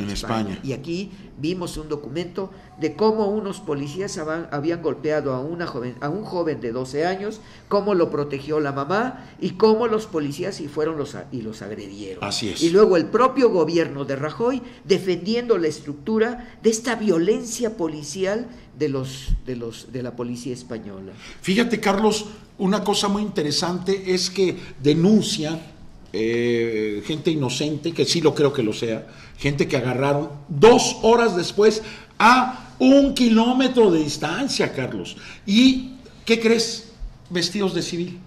España. Y aquí vimos un documento de cómo unos policías habían golpeado a un joven de 12 años, cómo lo protegió la mamá y cómo los policías fueron y los agredieron. Así es. Y luego el propio gobierno de Rajoy defendiendo la estructura de esta violencia policial de la policía española. Fíjate, Carlos, una cosa muy interesante es que denuncian gente inocente, que sí lo creo que lo sea, gente que agarraron 2 horas después a 1 kilómetro de distancia, Carlos. ¿Y qué crees? Vestidos de civil,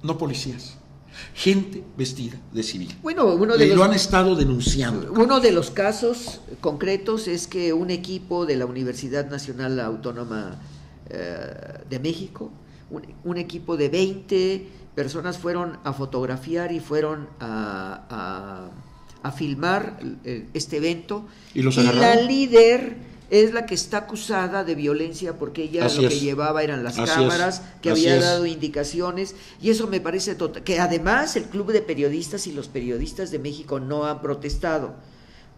no policías. Gente vestida de civil. Bueno, lo han estado denunciando. Uno de los casos concretos es que un equipo de la Universidad Nacional Autónoma de México, un equipo de 20 personas fueron a fotografiar y fueron a filmar este evento. Y la líder es la que está acusada de violencia porque ella que llevaba eran las cámaras, que había dado indicaciones, y eso me parece que además el Club de Periodistas y los periodistas de México no han protestado,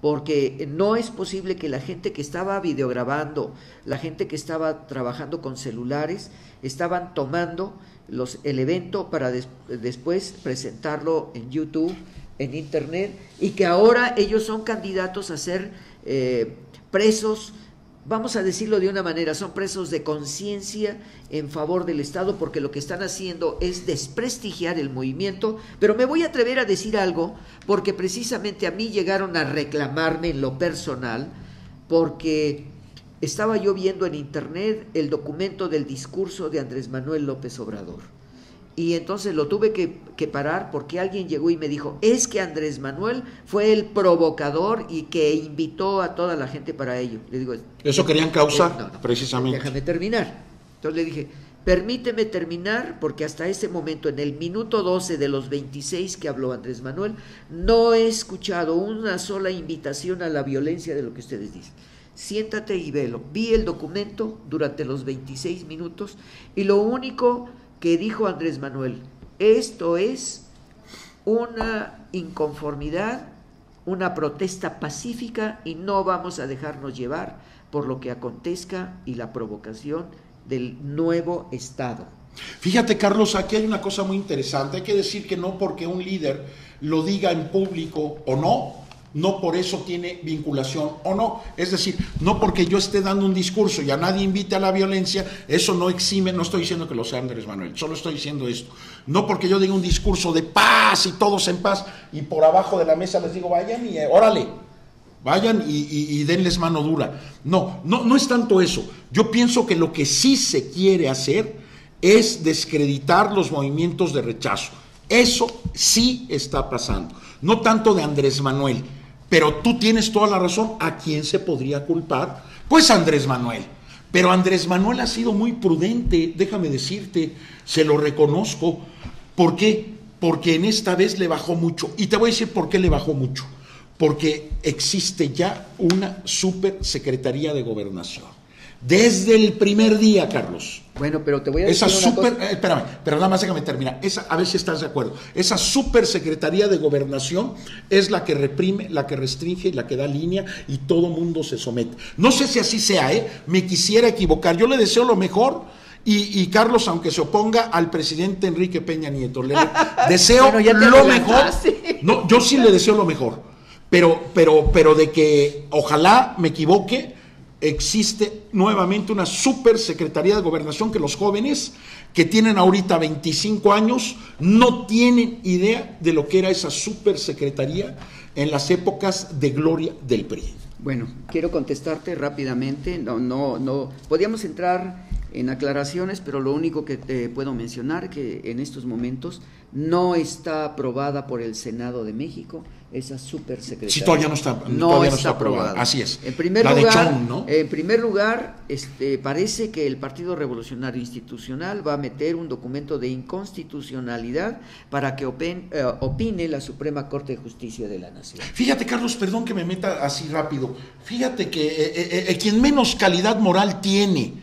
porque no es posible que la gente que estaba videograbando, la gente que estaba trabajando con celulares, estaban tomando el evento para después presentarlo en YouTube, en Internet, y que ahora ellos son candidatos a ser presos, vamos a decirlo de una manera, son presos de conciencia en favor del Estado, porque lo que están haciendo es desprestigiar el movimiento. Pero me voy a atrever a decir algo, porque precisamente a mí llegaron a reclamarme en lo personal, porque estaba yo viendo en Internet el documento del discurso de Andrés Manuel López Obrador. Y entonces lo tuve que parar porque alguien llegó y me dijo, es que Andrés Manuel fue el provocador y que invitó a toda la gente para ello. Le digo, ¿eso querían causar? Precisamente. Déjame terminar. Entonces le dije, permíteme terminar, porque hasta ese momento, en el minuto 12 de los 26 que habló Andrés Manuel, no he escuchado una sola invitación a la violencia de lo que ustedes dicen. Siéntate y velo. Vi el documento durante los 26 minutos y lo único que dijo Andrés Manuel, esto es una inconformidad, una protesta pacífica y no vamos a dejarnos llevar por lo que acontezca y la provocación del nuevo Estado. Fíjate, Carlos, aquí hay una cosa muy interesante. Hay que decir que no porque un líder lo diga en público o no, no por eso tiene vinculación o no. Es decir, no porque yo esté dando un discurso y a nadie invite a la violencia, eso no exime, no estoy diciendo que lo sea Andrés Manuel, solo estoy diciendo esto. No porque yo diga un discurso de paz y todos en paz y por abajo de la mesa les digo, vayan y órale, vayan y denles mano dura. No es tanto eso. Yo pienso que lo que sí se quiere hacer es descreditar los movimientos de rechazo. Eso sí está pasando. No tanto de Andrés Manuel, pero tú tienes toda la razón. ¿A quién se podría culpar? Pues Andrés Manuel. Pero Andrés Manuel ha sido muy prudente, déjame decirte, se lo reconozco. ¿Por qué? Porque en esta vez le bajó mucho. Y te voy a decir por qué le bajó mucho. Porque existe ya una supersecretaría de Gobernación. Desde el primer día, Carlos. Bueno, pero te voy a decir espérame, pero nada más déjame terminar. A ver si estás de acuerdo. Esa supersecretaría de Gobernación es la que reprime, la que restringe y la que da línea y todo mundo se somete. No sé si así sea, me quisiera equivocar. Yo le deseo lo mejor y Carlos, aunque se oponga al presidente Enrique Peña Nieto, le deseo lo mejor. No, yo sí le deseo lo mejor. Pero de que ojalá me equivoque, existe nuevamente una supersecretaría de Gobernación que los jóvenes que tienen ahorita 25 años no tienen idea de lo que era esa supersecretaría en las épocas de gloria del PRI. Bueno, quiero contestarte rápidamente. No. Podíamos entrar en aclaraciones, pero lo único que te puedo mencionar que en estos momentos no está aprobada por el Senado de México esa supersecretaría. Sí, todavía no está aprobada. Así es. En primer lugar, parece que el Partido Revolucionario Institucional va a meter un documento de inconstitucionalidad para que opine la Suprema Corte de Justicia de la Nación. Fíjate, Carlos, perdón que me meta así rápido. Fíjate que quien menos calidad moral tiene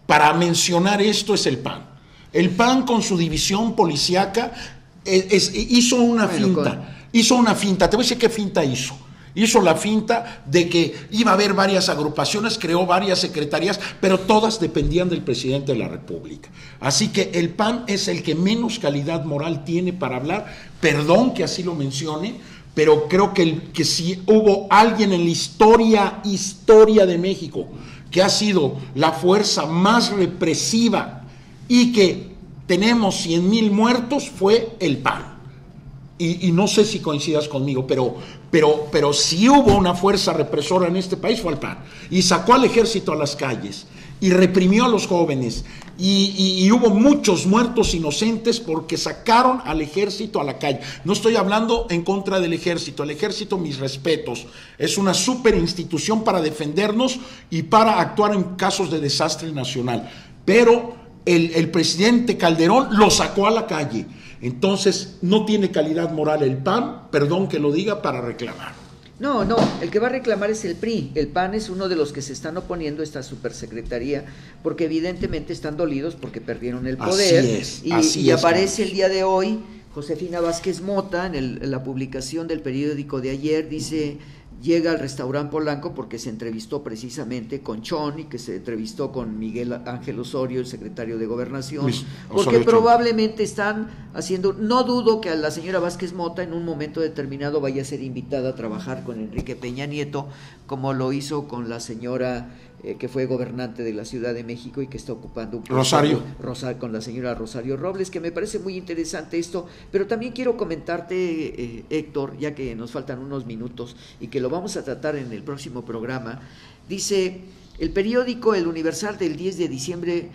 para mencionar esto es el PAN. El PAN, con su división policíaca, hizo una finta. Hizo una finta. Te voy a decir qué finta hizo. Hizo la finta de que iba a haber varias agrupaciones, creó varias secretarías, pero todas dependían del presidente de la República. Así que el PAN es el que menos calidad moral tiene para hablar. Perdón que así lo mencione, pero creo que si hubo alguien en la historia de México que ha sido la fuerza más represiva y que tenemos 100,000 muertos, fue el PAN. Y no sé si coincidas conmigo, pero si hubo una fuerza represora en este país fue el PAN. Y sacó al ejército a las calles y reprimió a los jóvenes y hubo muchos muertos inocentes porque sacaron al ejército a la calle. No estoy hablando en contra del ejército. El ejército, mis respetos, es una super institución para defendernos y para actuar en casos de desastre nacional. Pero el presidente Calderón lo sacó a la calle. Entonces no tiene calidad moral el PAN, perdón que lo diga, para reclamar. No, el que va a reclamar es el PRI. El PAN es uno de los que se están oponiendo a esta supersecretaría porque evidentemente están dolidos porque perdieron el poder. Y aparece el día de hoy Josefina Vázquez Mota en la publicación del periódico de ayer, dice: llega al restaurante Polanco porque se entrevistó precisamente con Chon y que se entrevistó con Miguel Ángel Osorio, el secretario de Gobernación, porque probablemente están haciendo, no dudo que a la señora Vázquez Mota en un momento determinado vaya a ser invitada a trabajar con Enrique Peña Nieto, como lo hizo con la señora que fue gobernante de la Ciudad de México y que está ocupando un puesto con la señora Rosario Robles, que me parece muy interesante esto, pero también quiero comentarte, Héctor, ya que nos faltan unos minutos y que lo vamos a tratar en el próximo programa. Dice, el periódico El Universal del 10 de diciembre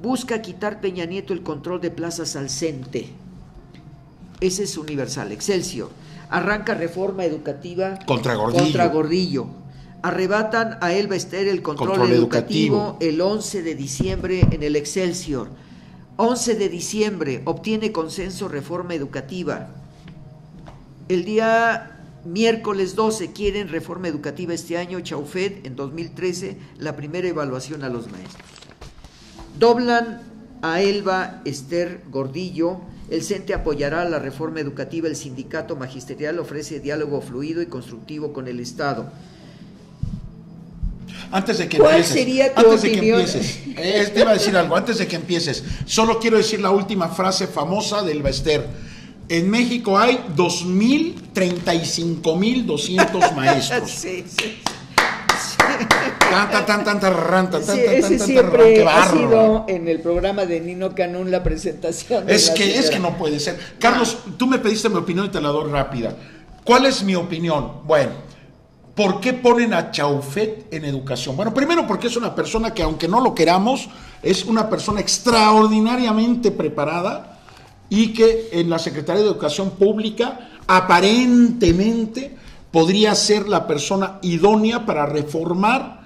busca quitar Peña Nieto el control de plazas al CENTE. Ese es Universal. Excelsior, arranca reforma educativa contra Gordillo. Arrebatan a Elba Ester el control educativo el 11 de diciembre en el Excelsior. 11 de diciembre, obtiene consenso reforma educativa. El día miércoles 12, quieren reforma educativa este año. Chaufet, en 2013, la primera evaluación a los maestros. Doblan a Elba Ester Gordillo. El CENTE apoyará la reforma educativa. El sindicato magisterial ofrece diálogo fluido y constructivo con el Estado. Antes de que ¿Cuál empieces, sería tu opinión? Te iba a decir algo, antes de que empieces, solo quiero decir la última frase famosa de Elba Ester. En México hay 2,035,200 maestros. Sí, sí. Ese siempre ha sido en el programa de Nino Canún la presentación. Es que no puede ser. Carlos, tú me pediste mi opinión y te la doy rápida. ¿Cuál es mi opinión? Bueno, ¿por qué ponen a Chaufet en educación? Bueno, primero porque es una persona que, aunque no lo queramos, es una persona extraordinariamente preparada y que en la Secretaría de Educación Pública aparentemente podría ser la persona idónea para reformar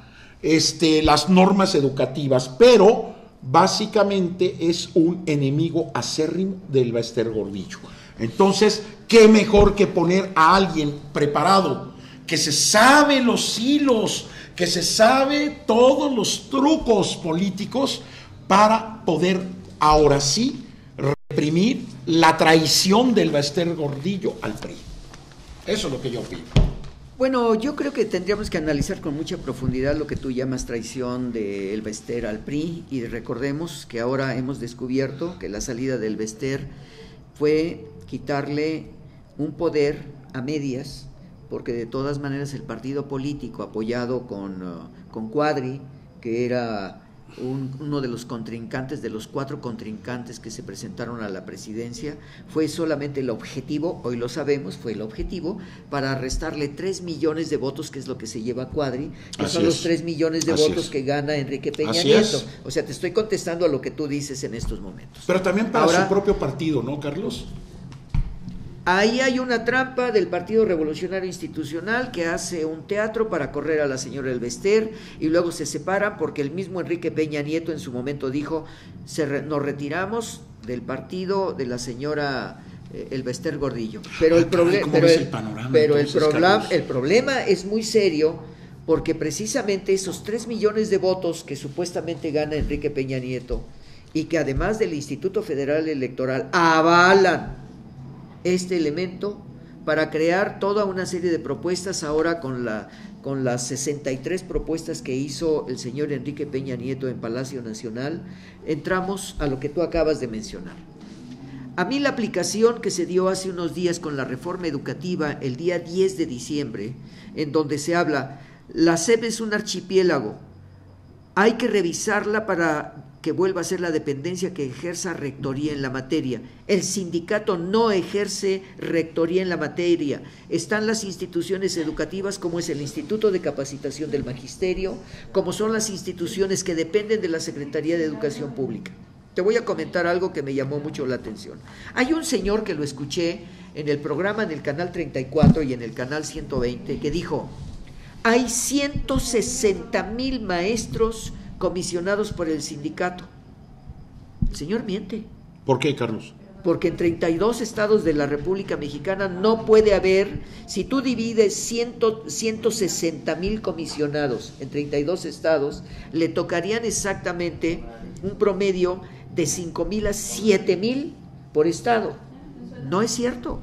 las normas educativas, pero básicamente es un enemigo acérrimo del Bester Gordillo. Entonces, ¿qué mejor que poner a alguien preparado, que se sabe los hilos, que se sabe todos los trucos políticos para poder ahora sí reprimir la traición del Bester Gordillo al PRI? Eso es lo que yo opino. Bueno, yo creo que tendríamos que analizar con mucha profundidad lo que tú llamas traición del Bester al PRI, y recordemos que ahora hemos descubierto que la salida del Bester fue quitarle un poder a medias, porque de todas maneras el partido político apoyado con Cuadri, que era uno de los contrincantes, de los 4 contrincantes que se presentaron a la presidencia, fue solamente el objetivo, hoy lo sabemos, fue el objetivo para restarle 3 millones de votos, que es lo que se lleva Cuadri, que son los 3 millones de votos que gana Enrique Peña Nieto. O sea, te estoy contestando a lo que tú dices en estos momentos. Pero también para su propio partido, ¿no, Carlos? Ahí hay una trampa del Partido Revolucionario Institucional, que hace un teatro para correr a la señora El Bester, y luego se separan porque el mismo Enrique Peña Nieto en su momento dijo: nos retiramos del partido de la señora El Bester Gordillo. Pero el problema es muy serio, porque precisamente esos 3 millones de votos que supuestamente gana Enrique Peña Nieto, y que además del Instituto Federal Electoral avalan este elemento para crear toda una serie de propuestas ahora con las 63 propuestas que hizo el señor Enrique Peña Nieto en Palacio Nacional, entramos a lo que tú acabas de mencionar. A mí la aplicación que se dio hace unos días con la reforma educativa, el día 10 de diciembre, en donde se habla, la SEP es un archipiélago, hay que revisarla para que vuelva a ser la dependencia que ejerza rectoría en la materia. El sindicato no ejerce rectoría en la materia. Están las instituciones educativas, como es el Instituto de Capacitación del Magisterio, como son las instituciones que dependen de la Secretaría de Educación Pública. Te voy a comentar algo que me llamó mucho la atención. Hay un señor que lo escuché en el programa, en el canal 34 y en el canal 120, que dijo: hay 160,000 maestros comisionados por el sindicato. El señor miente. ¿Por qué, Carlos? Porque en 32 estados de la República Mexicana no puede haber, si tú divides 160,000 comisionados en 32 estados, le tocarían exactamente un promedio de 5,000 a 7,000 por estado. No es cierto,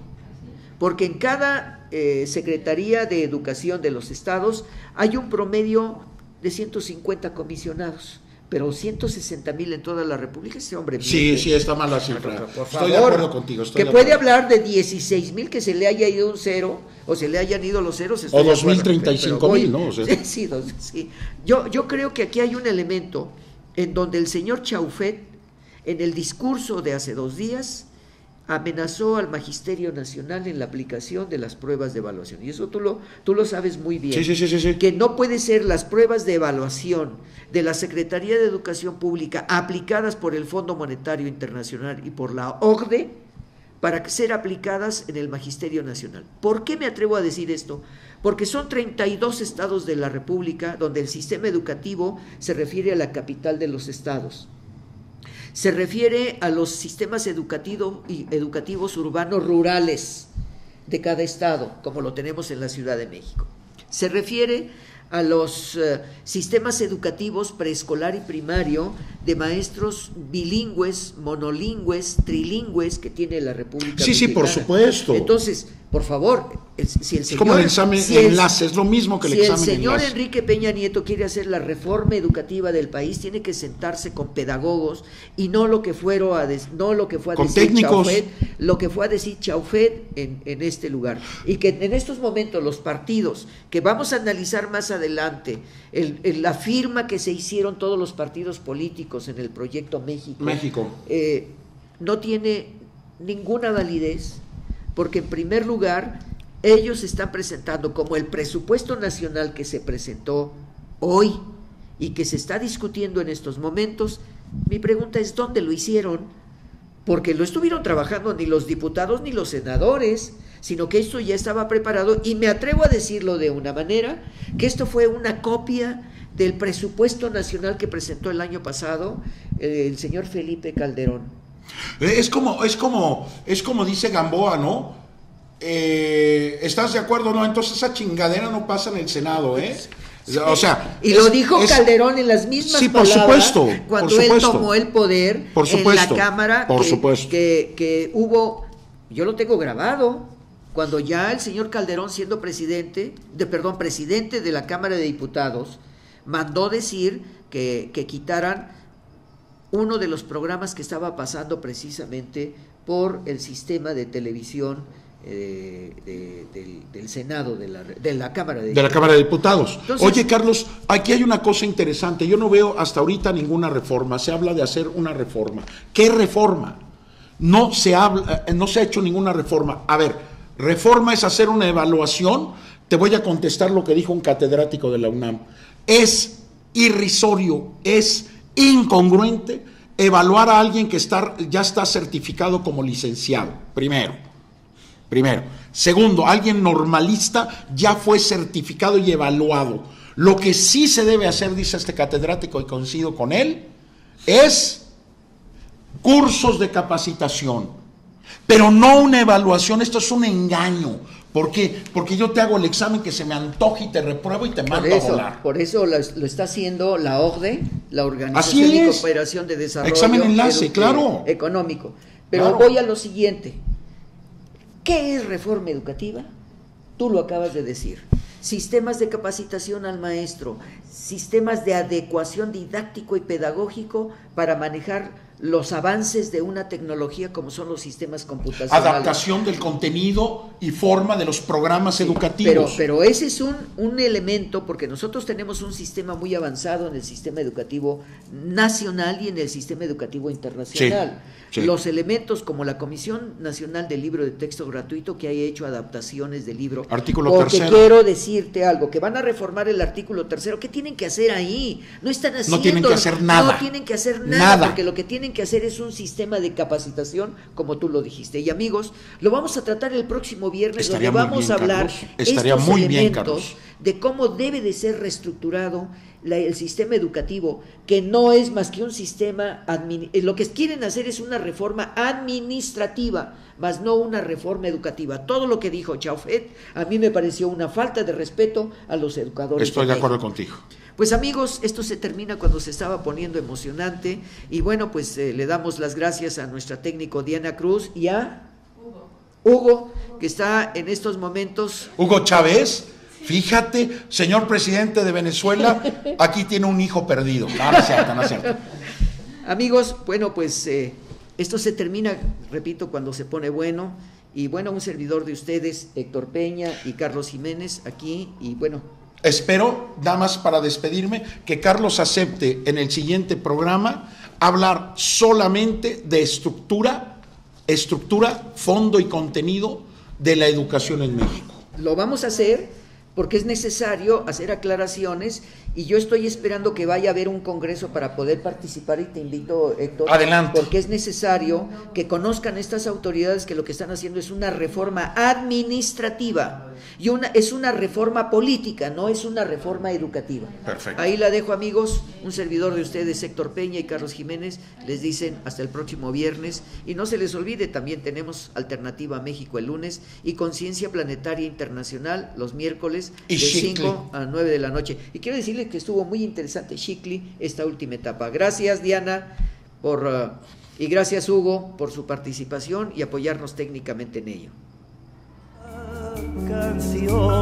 porque en cada Secretaría de Educación de los estados hay un promedio de 150 comisionados, pero 160,000 en toda la República. Ese hombre miente. Sí, está mal la cifra. Por favor, estoy de acuerdo contigo. Que puede hablar de 16,000 que se le haya ido un cero, o se le hayan ido los ceros. O 2,035,000, ¿no? O sea, sí. Yo creo que aquí hay un elemento en donde el señor Chaufet, en el discurso de hace 2 días, amenazó al Magisterio Nacional en la aplicación de las pruebas de evaluación. Y eso tú lo sabes muy bien. Sí. Que no puede ser las pruebas de evaluación de la Secretaría de Educación Pública aplicadas por el Fondo Monetario Internacional y por la OCDE para ser aplicadas en el Magisterio Nacional. ¿Por qué me atrevo a decir esto? Porque son 32 estados de la República donde el sistema educativo se refiere a la capital de los estados. Se refiere a los sistemas educativos urbanos rurales de cada estado, como lo tenemos en la Ciudad de México. Se refiere a los sistemas educativos preescolar y primario de maestros bilingües, monolingües, trilingües que tiene la República Sí, Mexicana. por supuesto. Entonces, por favor, si el señor... Es como el examen enlace, es lo mismo que el examen Si el señor enlace. Enrique Peña Nieto quiere hacer la reforma educativa del país, tiene que sentarse con pedagogos y no lo que fue a decir técnicos. Chaufet, lo que fue a decir Chaufet en este lugar. Y que en estos momentos los partidos, que vamos a analizar más adelante, la firma que se hicieron todos los partidos políticos en el proyecto México. No tiene ninguna validez, porque en primer lugar ellos están presentando como el presupuesto nacional que se presentó hoy y que se está discutiendo en estos momentos. Mi pregunta es, ¿dónde lo hicieron? Porque lo estuvieron trabajando ni los diputados ni los senadores, sino que esto ya estaba preparado, y me atrevo a decirlo de una manera, que esto fue una copia del presupuesto nacional que presentó el año pasado el señor Felipe Calderón. Es como dice Gamboa, ¿no? ¿Estás de acuerdo o no? Entonces esa chingadera no pasa en el Senado, ¿eh? O sea, y lo dijo Calderón en las mismas palabras cuando él tomó el poder en la Cámara, que hubo, yo lo tengo grabado, cuando ya el señor Calderón, siendo presidente de la Cámara de Diputados, mandó decir que quitaran uno de los programas que estaba pasando precisamente por el sistema de televisión del Senado, de la Cámara de Diputados. Entonces, oye, Carlos, aquí hay una cosa interesante. Yo no veo hasta ahorita ninguna reforma. Se habla de hacer una reforma. ¿Qué reforma? No se ha hecho ninguna reforma. A ver, reforma es hacer una evaluación. Te voy a contestar lo que dijo un catedrático de la UNAM. Es irrisorio, es incongruente evaluar a alguien que ya está certificado como licenciado, primero. Segundo, alguien normalista ya fue certificado y evaluado. Lo que sí se debe hacer, dice este catedrático, y coincido con él, es cursos de capacitación, pero no una evaluación. Esto es un engaño. ¿Por qué? Porque yo te hago el examen que se me antoje y te repruebo y te mando a volar. Por eso lo está haciendo la OCDE, la Organización de Cooperación de Desarrollo Examen enlace, claro. Económico. Pero voy a lo siguiente. ¿Qué es reforma educativa? Tú lo acabas de decir. Sistemas de capacitación al maestro, sistemas de adecuación didáctico y pedagógico para manejar los avances de una tecnología como son los sistemas computacionales. Adaptación del contenido y forma de los programas educativos. Pero ese es un elemento, porque nosotros tenemos un sistema muy avanzado en el sistema educativo nacional y en el sistema educativo internacional. Sí. Los elementos como la Comisión Nacional del Libro de Texto Gratuito, que ha hecho adaptaciones del libro. Artículo porque 3. Quiero decirte algo, que van a reformar el artículo 3. ¿Qué tienen que hacer ahí? No están haciendo. No tienen que hacer nada. No tienen que hacer nada. Porque lo que tienen que hacer es un sistema de capacitación, como tú lo dijiste. Y amigos, lo vamos a tratar el próximo viernes, donde vamos a hablar estos elementos de cómo debe de ser reestructurado el sistema educativo, que no es más que un sistema, lo que quieren hacer es una reforma administrativa, más no una reforma educativa. Todo lo que dijo Chaufet a mí me pareció una falta de respeto a los educadores. Estoy de acuerdo contigo. Pues amigos, esto se termina cuando se estaba poniendo emocionante, y bueno, pues le damos las gracias a nuestra técnico Diana Cruz y a Hugo, que está en estos momentos. Hugo Chávez. Fíjate, señor presidente de Venezuela, aquí tiene un hijo perdido. No es cierto. Amigos, bueno, pues esto se termina, repito, cuando se pone bueno. Y bueno, un servidor de ustedes, Héctor Peña y Carlos Jiménez, aquí, y bueno. Espero, nada más para despedirme, que Carlos acepte en el siguiente programa hablar solamente de estructura, fondo y contenido de la educación en México. Lo vamos a hacer, porque es necesario hacer aclaraciones, y yo estoy esperando que vaya a haber un congreso para poder participar, y te invito, Héctor, adelante, porque es necesario que conozcan estas autoridades que lo que están haciendo es una reforma administrativa, y es una reforma política, no es una reforma educativa. Perfecto. Ahí la dejo, amigos. Un servidor de ustedes, Héctor Peña y Carlos Jiménez, les dicen hasta el próximo viernes, y no se les olvide, también tenemos Alternativa México el lunes y Conciencia Planetaria Internacional los miércoles de 5 a 9 de la noche. Y quiero decirles decirle que estuvo muy interesante, Chicli, esta última etapa. Gracias, Diana, y gracias, Hugo, por su participación y apoyarnos técnicamente en ello. Canción